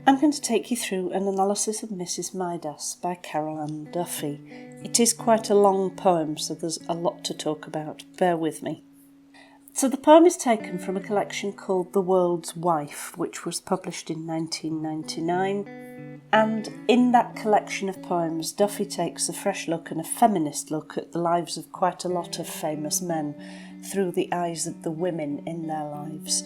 I'm going to take you through an analysis of Mrs Midas by Carol Ann Duffy. It is quite a long poem, so there's a lot to talk about. Bear with me. So the poem is taken from a collection called The World's Wife, which was published in 1999. And in that collection of poems, Duffy takes a fresh look and a feminist look at the lives of quite a lot of famous men through the eyes of the women in their lives.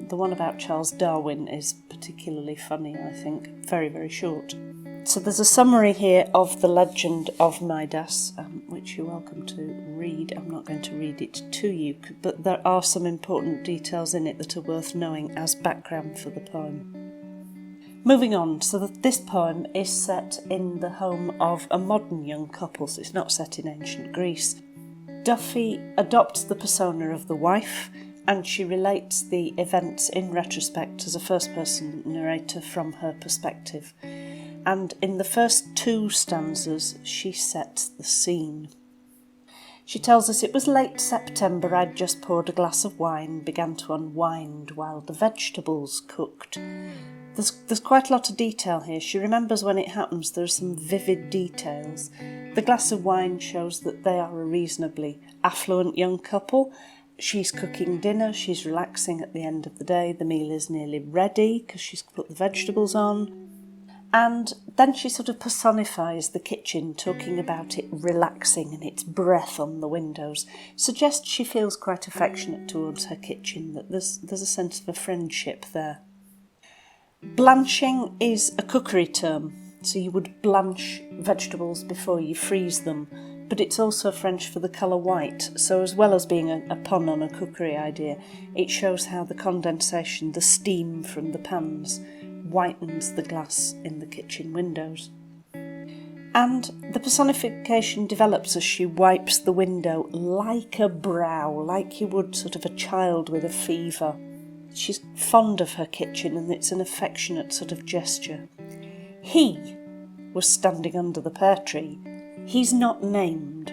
The one about Charles Darwin is particularly funny, I think. Very, very short. So there's a summary here of the legend of Midas, which you're welcome to read. I'm not going to read it to you, but there are some important details in it that are worth knowing as background for the poem. Moving on, so this poem is set in the home of a modern young couple, so it's not set in ancient Greece. Duffy adopts the persona of the wife, and she relates the events in retrospect as a first-person narrator from her perspective. And in the first two stanzas, she sets the scene. She tells us, "It was late September, I'd just poured a glass of wine, began to unwind while the vegetables cooked." There's quite a lot of detail here. She remembers when it happens. There are some vivid details. The glass of wine shows that they are a reasonably affluent young couple. She's cooking dinner, she's relaxing at the end of the day, the meal is nearly ready because she's put the vegetables on. And then she sort of personifies the kitchen, talking about it relaxing and its breath on the windows. Suggests she feels quite affectionate towards her kitchen, that there's a sense of a friendship there. Blanching is a cookery term, so you would blanch vegetables before you freeze them, but it's also French for the colour white, so as well as being a pun on a cookery idea, it shows how the condensation, the steam from the pans, whitens the glass in the kitchen windows. And the personification develops as she wipes the window like a brow, like you would sort of a child with a fever. She's fond of her kitchen, and it's an affectionate sort of gesture. He was standing under the pear tree. He's not named,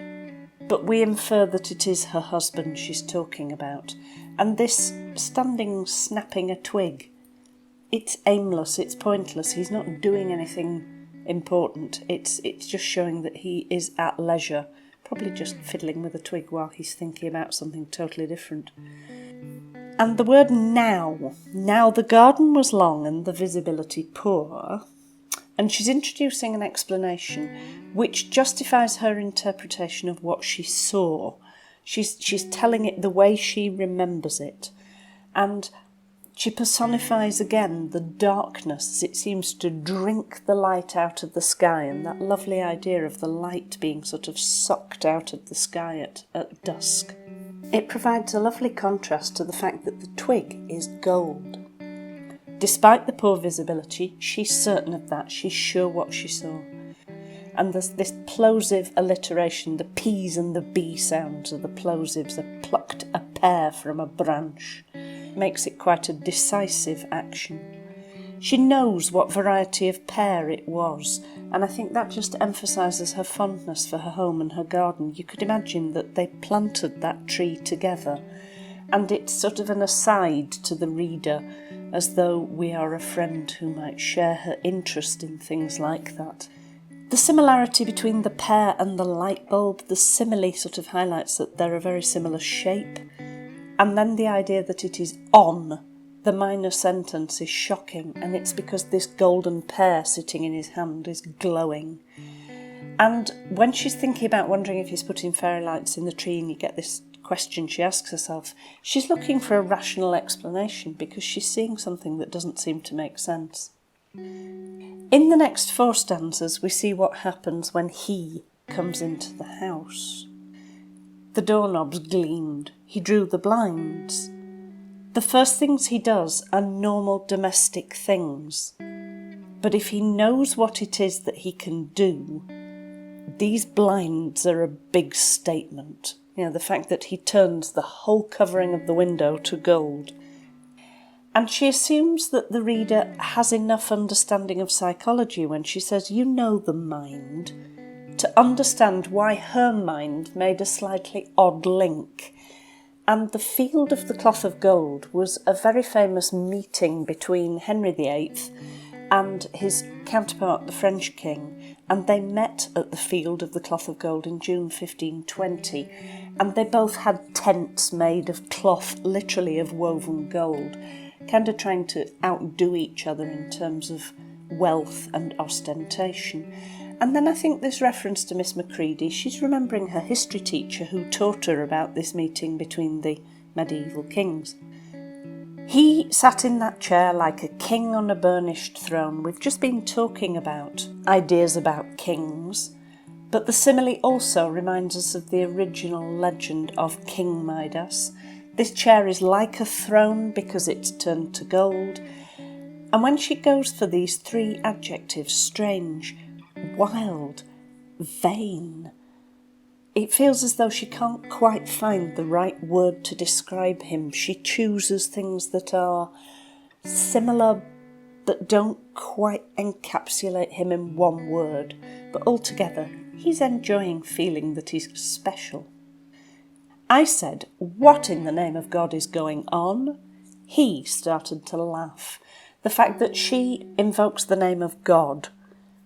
but we infer that it is her husband she's talking about. And this standing, snapping a twig, it's aimless, it's pointless. He's not doing anything important. It's just showing that he is at leisure, probably just fiddling with a twig while he's thinking about something totally different. And the word now. Now the garden was long and the visibility poor. And she's introducing an explanation which justifies her interpretation of what she saw. She's telling it the way she remembers it. And she personifies again the darkness as it seems to drink the light out of the sky, and that lovely idea of the light being sort of sucked out of the sky at dusk. It provides a lovely contrast to the fact that the twig is gold. Despite the poor visibility, she's certain of that. She's sure what she saw. And there's this plosive alliteration, the P's and the B sounds of the plosives are plucked a pear from a branch. Makes it quite a decisive action. She knows what variety of pear it was, and I think that just emphasises her fondness for her home and her garden. You could imagine that they planted that tree together, and it's sort of an aside to the reader, as though we are a friend who might share her interest in things like that. The similarity between the pear and the light bulb, the simile sort of highlights that they're a very similar shape, and then the idea that it is on the minor sentence is shocking, and it's because this golden pear sitting in his hand is glowing. And when she's thinking about wondering if he's putting fairy lights in the tree, and you get this question she asks herself, she's looking for a rational explanation because she's seeing something that doesn't seem to make sense. In the next four stanzas, we see what happens when he comes into the house. The doorknobs gleamed. He drew the blinds. The first things he does are normal domestic things. But if he knows what it is that he can do, these blinds are a big statement. You know, the fact that he turns the whole covering of the window to gold. And she assumes that the reader has enough understanding of psychology when she says, you know the mind, to understand why her mind made a slightly odd link. And the Field of the Cloth of Gold was a very famous meeting between Henry VIII and his counterpart, the French king, and they met at the Field of the Cloth of Gold in June 1520, and they both had tents made of cloth, literally of woven gold, kind of trying to outdo each other in terms of wealth and ostentation. And then I think this reference to Miss Macready, she's remembering her history teacher who taught her about this meeting between the medieval kings. He sat in that chair like a king on a burnished throne. We've just been talking about ideas about kings, but the simile also reminds us of the original legend of King Midas. This chair is like a throne because it's turned to gold. And when she goes for these three adjectives, strange, wild, vain, it feels as though she can't quite find the right word to describe him. She chooses things that are similar but don't quite encapsulate him in one word. But altogether, he's enjoying feeling that he's special. I said, "What in the name of God is going on?" He started to laugh. The fact that she invokes the name of God,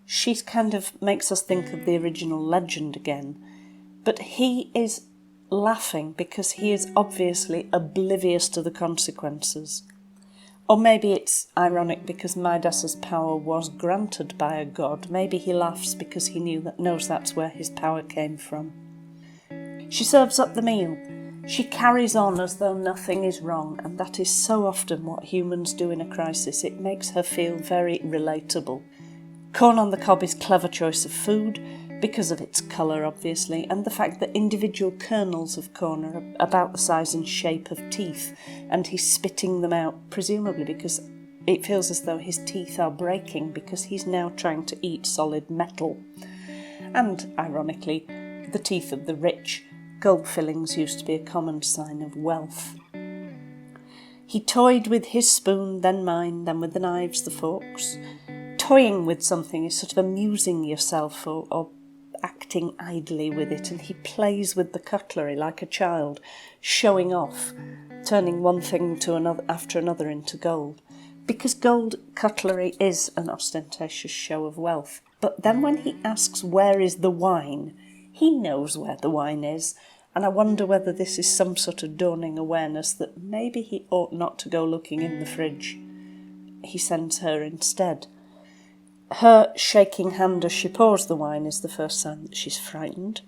she kind of makes us think of the original legend again. But he is laughing because he is obviously oblivious to the consequences. Or maybe it's ironic because Midas's power was granted by a god. Maybe he laughs because he knows that's where his power came from. She serves up the meal. She carries on as though nothing is wrong, and that is so often what humans do in a crisis. It makes her feel very relatable. Corn on the cob is a clever choice of food, because of its colour obviously, and the fact that individual kernels of corn are about the size and shape of teeth, and he's spitting them out, presumably because it feels as though his teeth are breaking because he's now trying to eat solid metal. And, ironically, the teeth of the rich. Gold fillings used to be a common sign of wealth. He toyed with his spoon, then mine, then with the knives, the forks. Toying with something is sort of amusing yourself or acting idly with it, and he plays with the cutlery like a child, showing off, turning one thing to another after another into gold. Because gold cutlery is an ostentatious show of wealth. But then when he asks where is the wine, he knows where the wine is, and I wonder whether this is some sort of dawning awareness that maybe he ought not to go looking in the fridge. He sends her instead. Her shaking hand as she pours the wine is the first sign that she's frightened.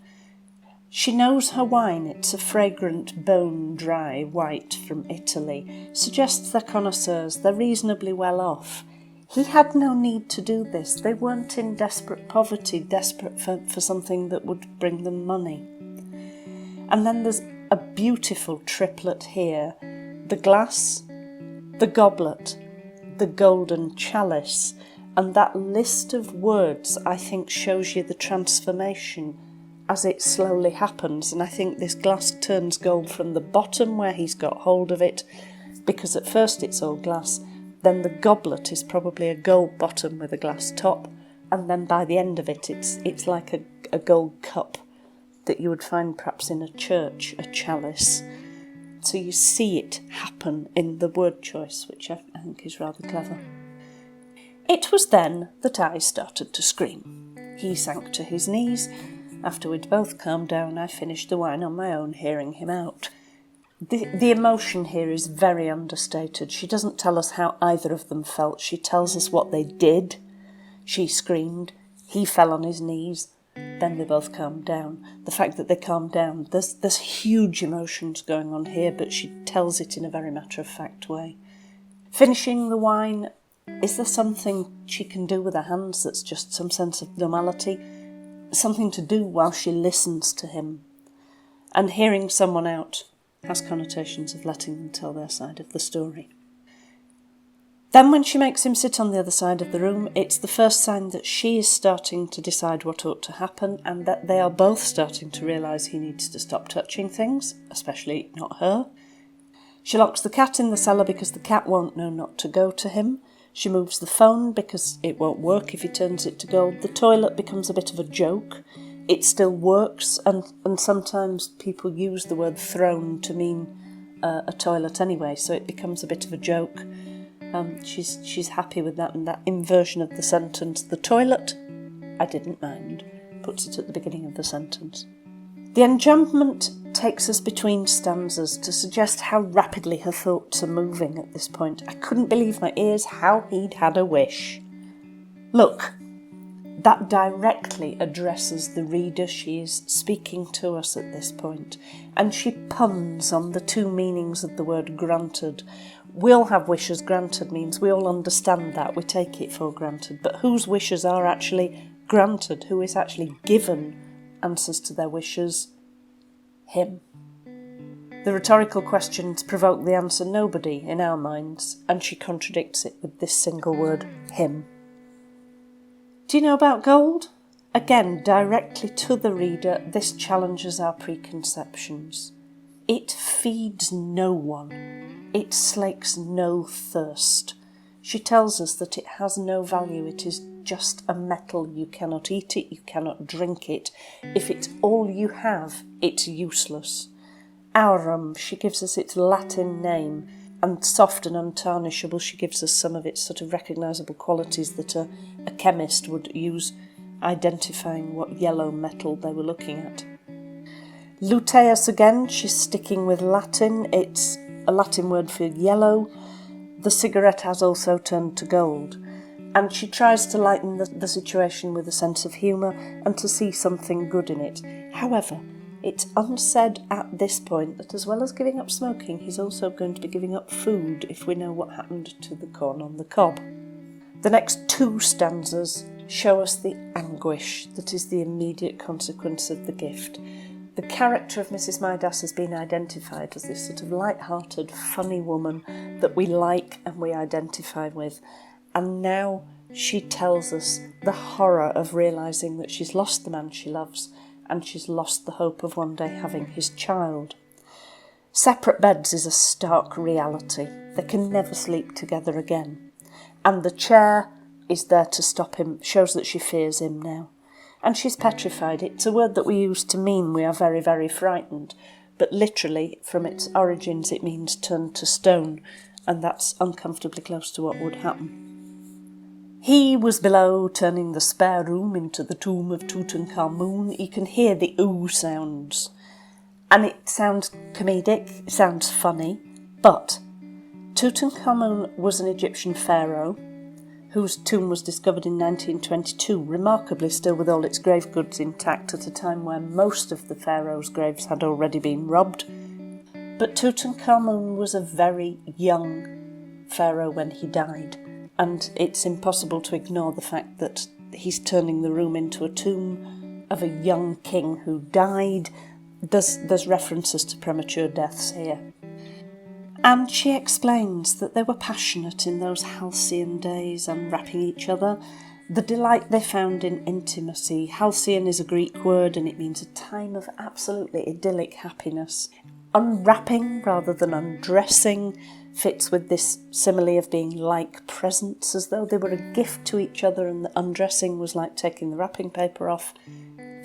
She knows her wine, it's a fragrant, bone-dry white from Italy, suggests they're connoisseurs, they're reasonably well off. He had no need to do this. They weren't in desperate poverty, desperate for something that would bring them money. And then there's a beautiful triplet here. The glass, the goblet, the golden chalice. And that list of words, I think, shows you the transformation as it slowly happens. And I think this glass turns gold from the bottom where he's got hold of it, because at first it's all glass. Then the goblet is probably a gold bottom with a glass top. And then by the end of it, it's like a gold cup that you would find perhaps in a church, a chalice. So you see it happen in the word choice, which I think is rather clever. It was then that I started to scream. He sank to his knees. After we'd both calmed down, I finished the wine on my own, hearing him out. The emotion here is very understated. She doesn't tell us how either of them felt. She tells us what they did. She screamed. He fell on his knees. Then they both calmed down. The fact that they calmed down, there's huge emotions going on here, but she tells it in a very matter-of-fact way. Finishing the wine, is there something she can do with her hands that's just some sense of normality? Something to do while she listens to him? And hearing someone out has connotations of letting them tell their side of the story. Then when she makes him sit on the other side of the room, it's the first sign that she is starting to decide what ought to happen, and that they are both starting to realise he needs to stop touching things, especially not her. She locks the cat in the cellar because the cat won't know not to go to him. She moves the phone because it won't work if he turns it to gold. The toilet becomes a bit of a joke. It still works, and sometimes people use the word throne to mean a toilet anyway, so it becomes a bit of a joke. She's happy with that, and that inversion of the sentence, the toilet, I didn't mind, puts it at the beginning of the sentence. The enjambment takes us between stanzas to suggest how rapidly her thoughts are moving at this point. I couldn't believe my ears how he'd had a wish. Look, that directly addresses the reader. She is speaking to us at this point, and she puns on the two meanings of the word granted. We'll have wishes granted means we all understand that, we take it for granted, but whose wishes are actually granted, who is actually given answers to their wishes? Him. The rhetorical questions provoke the answer nobody in our minds, and she contradicts it with this single word, him. Do you know about gold? Again, directly to the reader, this challenges our preconceptions. It feeds no one. It slakes no thirst. She tells us that it has no value. It is just a metal. You cannot eat it, you cannot drink it. If it's all you have, it's useless. Aurum, she gives us its Latin name, and soft and untarnishable, she gives us some of its sort of recognisable qualities that a chemist would use identifying what yellow metal they were looking at. Luteus again, she's sticking with Latin. It's a Latin word for yellow. The cigarette has also turned to gold. And she tries to lighten the situation with a sense of humour and to see something good in it. However, it's unsaid at this point that as well as giving up smoking, he's also going to be giving up food if we know what happened to the corn on the cob. The next two stanzas show us the anguish that is the immediate consequence of the gift. The character of Mrs Midas has been identified as this sort of light-hearted, funny woman that we like and we identify with. And now she tells us the horror of realising that she's lost the man she loves and she's lost the hope of one day having his child. Separate beds is a stark reality. They can never sleep together again. And the chair is there to stop him, shows that she fears him now. And she's petrified. It's a word that we use to mean we are very, very frightened, but literally from its origins it means turned to stone, and that's uncomfortably close to what would happen. He was below, turning the spare room into the tomb of Tutankhamun. You can hear the ooh sounds, and it sounds comedic, it sounds funny, but Tutankhamun was an Egyptian pharaoh whose tomb was discovered in 1922, remarkably still with all its grave goods intact at a time when most of the pharaoh's graves had already been robbed. But Tutankhamun was a very young pharaoh when he died, and it's impossible to ignore the fact that he's turning the room into a tomb of a young king who died. There's references to premature deaths here. And she explains that they were passionate in those halcyon days, unwrapping each other, the delight they found in intimacy. Halcyon is a Greek word and it means a time of absolutely idyllic happiness. Unwrapping rather than undressing fits with this simile of being like presents, as though they were a gift to each other, and the undressing was like taking the wrapping paper off.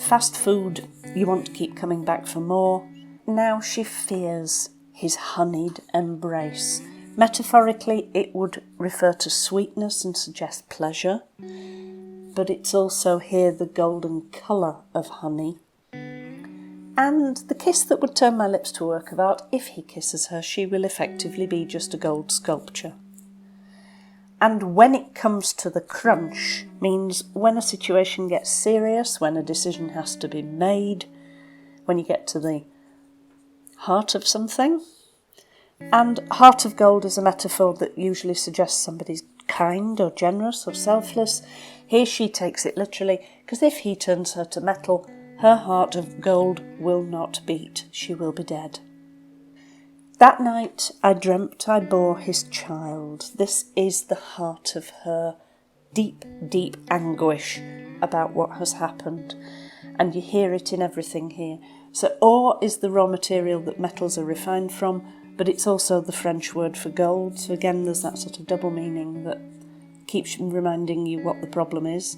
Fast food, you want to keep coming back for more. Now she fears his honeyed embrace. Metaphorically, it would refer to sweetness and suggest pleasure, but it's also here the golden colour of honey. And the kiss that would turn my lips to a work of art. If he kisses her, she will effectively be just a gold sculpture. And when it comes to the crunch, means when a situation gets serious, when a decision has to be made, when you get to the heart of something. And heart of gold is a metaphor that usually suggests somebody's kind or generous or selfless. Here she takes it literally, because if he turns her to metal, her heart of gold will not beat. She will be dead. That night I dreamt I bore his child. This is the heart of her deep, deep anguish about what has happened. And you hear it in everything here. So ore is the raw material that metals are refined from, but it's also the French word for gold. So again, there's that sort of double meaning that keeps reminding you what the problem is.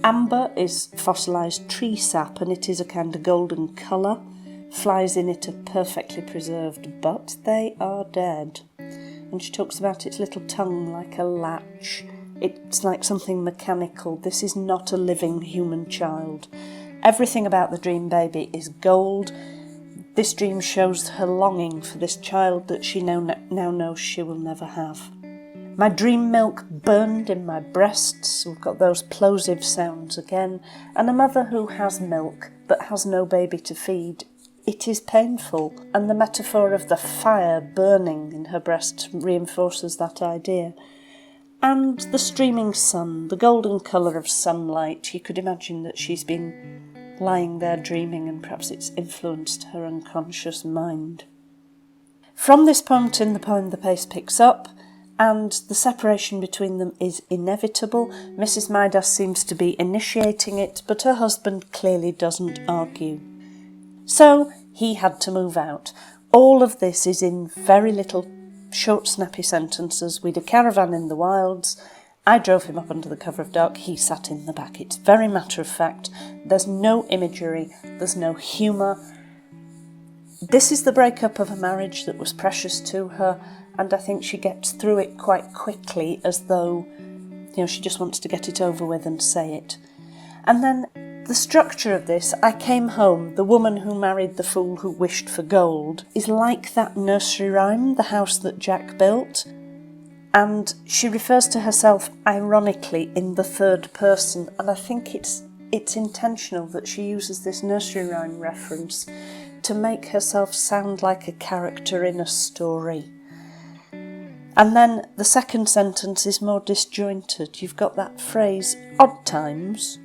Amber is fossilised tree sap, and it is a kind of golden colour. Flies in it are perfectly preserved, but they are dead. And and she talks about its little tongue like a latch. It's like something mechanical. This is not a living human child. Everything about the dream baby is gold. This dream shows her longing for this child that she now knows she will never have. My dream milk burned in my breasts. We've got those plosive sounds again. And a mother who has milk but has no baby to feed. It is painful. And the metaphor of the fire burning in her breast reinforces that idea. And the streaming sun, the golden colour of sunlight. You could imagine that she's been lying there dreaming, and perhaps it's influenced her unconscious mind. From this point in the poem, the pace picks up, and the separation between them is inevitable. Mrs Midas seems to be initiating it, but her husband clearly doesn't argue. So he had to move out. All of this is in very little short, snappy sentences. We'd a caravan in the wilds. I drove him up under the cover of dark, he sat in the back. It's very matter of fact. There's no imagery, there's no humour. This is the breakup of a marriage that was precious to her, and I think she gets through it quite quickly, as though, she just wants to get it over with and say it. And then the structure of this, I came home, the woman who married the fool who wished for gold, is like that nursery rhyme, The House That Jack Built. And she refers to herself ironically in the third person, and I think it's intentional that she uses this nursery rhyme reference to make herself sound like a character in a story. And then the second sentence is more disjointed. You've got that phrase, odd times.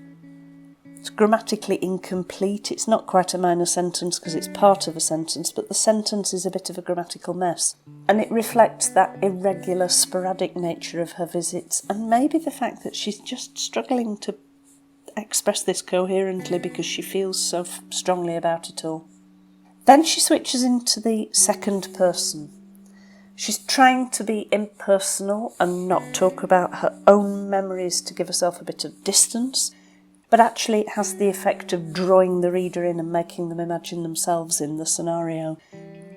It's grammatically incomplete. It's not quite a minor sentence because it's part of a sentence, but the sentence is a bit of a grammatical mess. And it reflects that irregular, sporadic nature of her visits, and maybe the fact that she's just struggling to express this coherently because she feels so strongly about it all. Then she switches into the second person. She's trying to be impersonal and not talk about her own memories to give herself a bit of distance. But actually it has the effect of drawing the reader in and making them imagine themselves in the scenario.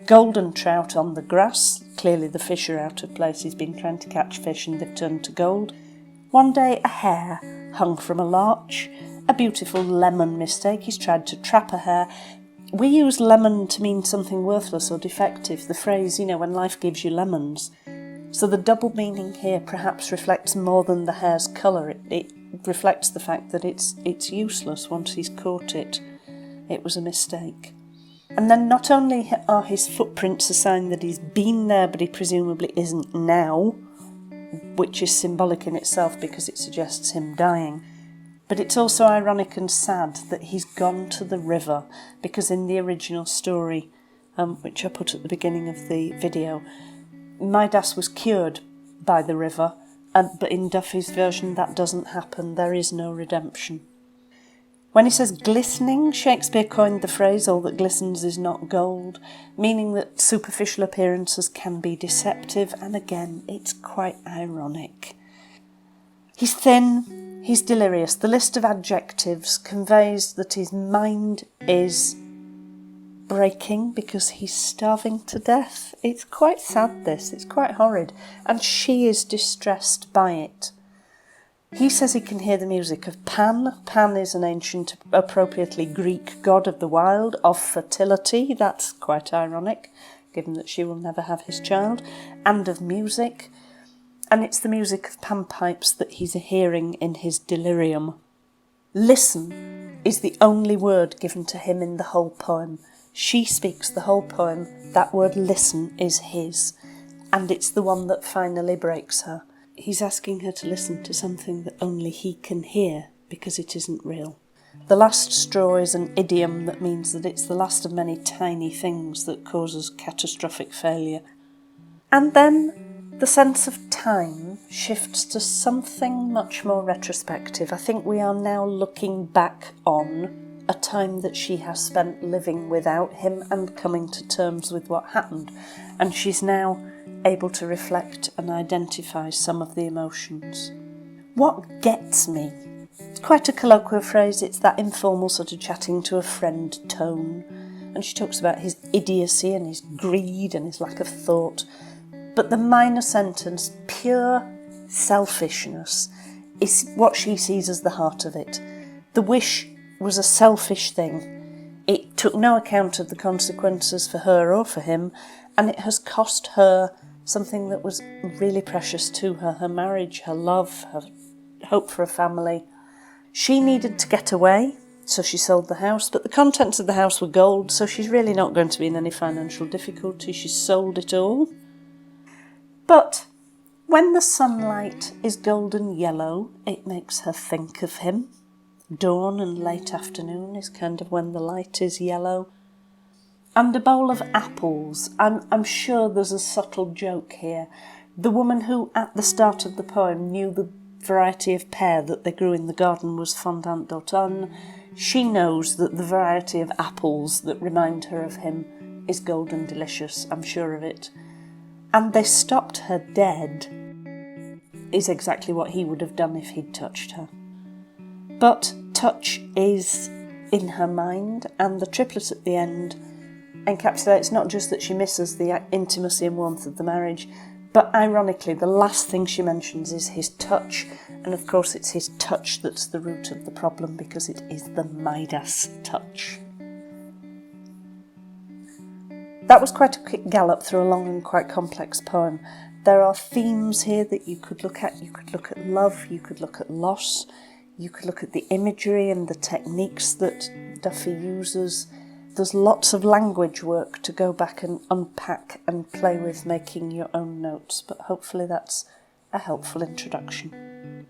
Golden trout on the grass, clearly the fish are out of place, he's been trying to catch fish and they've turned to gold. One day a hare hung from a larch, a beautiful lemon mistake, he's tried to trap a hare. We use lemon to mean something worthless or defective, the phrase, when life gives you lemons. So the double meaning here perhaps reflects more than the hare's colour. It reflects the fact that it's useless once he's caught it. It was a mistake. And then not only are his footprints a sign that he's been there, but he presumably isn't now, which is symbolic in itself because it suggests him dying. But it's also ironic and sad that he's gone to the river, because in the original story, which I put at the beginning of the video, Midas was cured by the river, but in Duffy's version that doesn't happen. There is no redemption. When he says glistening, Shakespeare coined the phrase, all that glistens is not gold, meaning that superficial appearances can be deceptive, and again, it's quite ironic. He's thin, he's delirious. The list of adjectives conveys that his mind is breaking because he's starving to death. It's quite sad, this. It's quite horrid. And she is distressed by it. He says he can hear the music of Pan. Pan is an ancient, appropriately Greek god of the wild, of fertility. That's quite ironic, given that she will never have his child. And of music. And it's the music of panpipes that he's hearing in his delirium. Listen is the only word given to him in the whole poem. She speaks the whole poem. That word listen is his, and it's the one that finally breaks her. He's asking her to listen to something that only he can hear because it isn't real. The last straw is an idiom that means that it's the last of many tiny things that causes catastrophic failure. And then the sense of time shifts to something much more retrospective. I think we are now looking back on a time that she has spent living without him and coming to terms with what happened. And she's now able to reflect and identify some of the emotions. What gets me? It's quite a colloquial phrase. It's that informal sort of chatting to a friend tone. And she talks about his idiocy and his greed and his lack of thought. But the minor sentence, pure selfishness, is what she sees as the heart of it. The wish was a selfish thing. It took no account of the consequences for her or for him, and it has cost her something that was really precious to her, her marriage, her love, her hope for a family. She needed to get away, so she sold the house, but the contents of the house were gold, so she's really not going to be in any financial difficulty. She sold it all. But when the sunlight is golden yellow, it makes her think of him. Dawn and late afternoon is kind of when the light is yellow. And a bowl of apples. I'm sure there's a subtle joke here. The woman who, at the start of the poem, knew the variety of pear that they grew in the garden was fondant d'automne, she knows that the variety of apples that remind her of him is golden delicious, I'm sure of it. And they stopped her dead is exactly what he would have done if he'd touched her. But touch is in her mind, and the triplet at the end encapsulates not just that she misses the intimacy and warmth of the marriage, but ironically the last thing she mentions is his touch, and of course it's his touch that's the root of the problem, because it is the Midas touch. That was quite a quick gallop through a long and quite complex poem. There are themes here that you could look at. You could look at love, you could look at loss, you could look at the imagery and the techniques that Duffy uses. There's lots of language work to go back and unpack and play with, making your own notes, but hopefully that's a helpful introduction.